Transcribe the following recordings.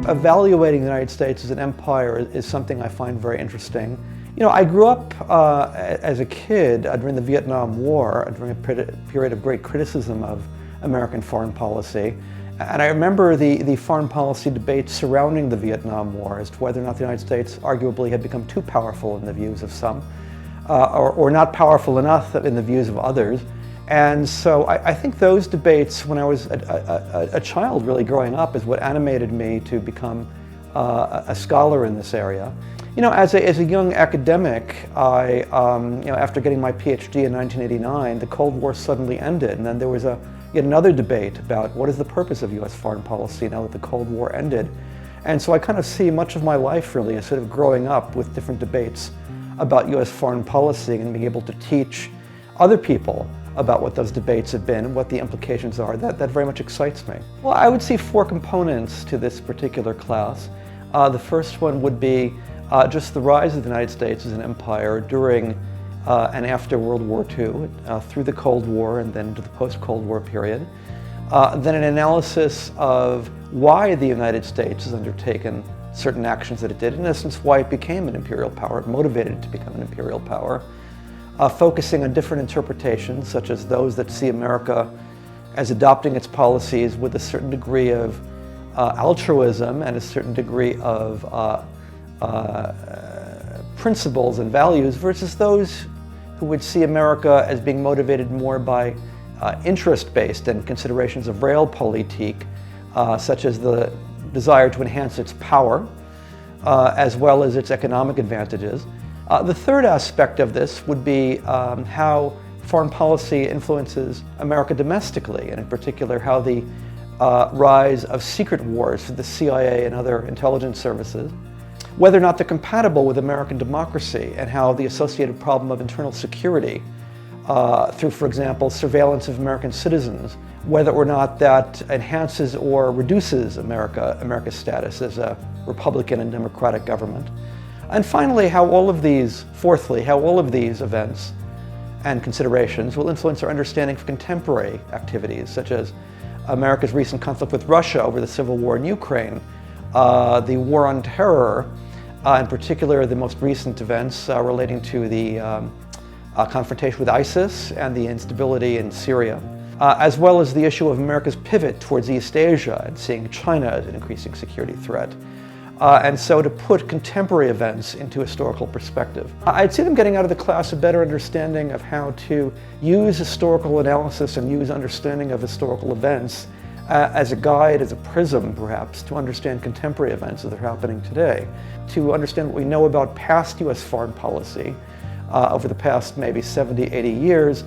Evaluating the United States as an empire is something I find very interesting. You know, I grew up as a kid during the Vietnam War, during a period of great criticism of American foreign policy. And I remember the foreign policy debates surrounding the Vietnam War as to whether or not the United States arguably had become too powerful in the views of some, or not powerful enough in the views of others. And so I think those debates, when I was a child really growing up, is what animated me to become a scholar in this area. You know, as a young academic, after getting my PhD in 1989, the Cold War suddenly ended, and then there was yet another debate about what is the purpose of U.S. foreign policy now that the Cold War ended. And so I kind of see much of my life really as sort of growing up with different debates about U.S. foreign policy and being able to teach other people about what those debates have been and what the implications are. That very much excites me. Well, I would see four components to this particular class. The first one would be just the rise of the United States as an empire during and after World War II, through the Cold War and then into the post-Cold War period. Then an analysis of why the United States has undertaken certain actions that it did, in essence why it became an imperial power, it motivated it to become an imperial power. Focusing on different interpretations, such as those that see America as adopting its policies with a certain degree of altruism and a certain degree of principles and values, versus those who would see America as being motivated more by interest-based and considerations of realpolitik, such as the desire to enhance its power, as well as its economic advantages. The third aspect of this would be how foreign policy influences America domestically, and in particular how the rise of secret wars for the CIA and other intelligence services, whether or not they're compatible with American democracy, and how the associated problem of internal security through, for example, surveillance of American citizens, whether or not that enhances or reduces America's status as a Republican and democratic government. And finally, fourthly, how all of these events and considerations will influence our understanding of contemporary activities, such as America's recent conflict with Russia over the civil war in Ukraine, the war on terror, in particular the most recent events relating to the confrontation with ISIS and the instability in Syria, as well as the issue of America's pivot towards East Asia and seeing China as an increasing security threat. And so to put contemporary events into historical perspective. I'd see them getting out of the class a better understanding of how to use historical analysis and use understanding of historical events as a guide, as a prism perhaps, to understand contemporary events that are happening today, to understand what we know about past U.S. foreign policy over the past maybe 70, 80 years,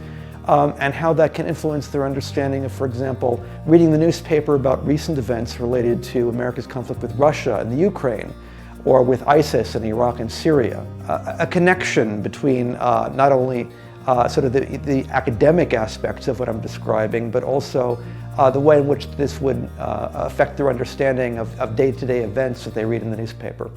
and how that can influence their understanding of, for example, reading the newspaper about recent events related to America's conflict with Russia and the Ukraine, or with ISIS in Iraq and Syria. A connection between not only sort of the academic aspects of what I'm describing, but also the way in which this would affect their understanding of day-to-day events that they read in the newspaper.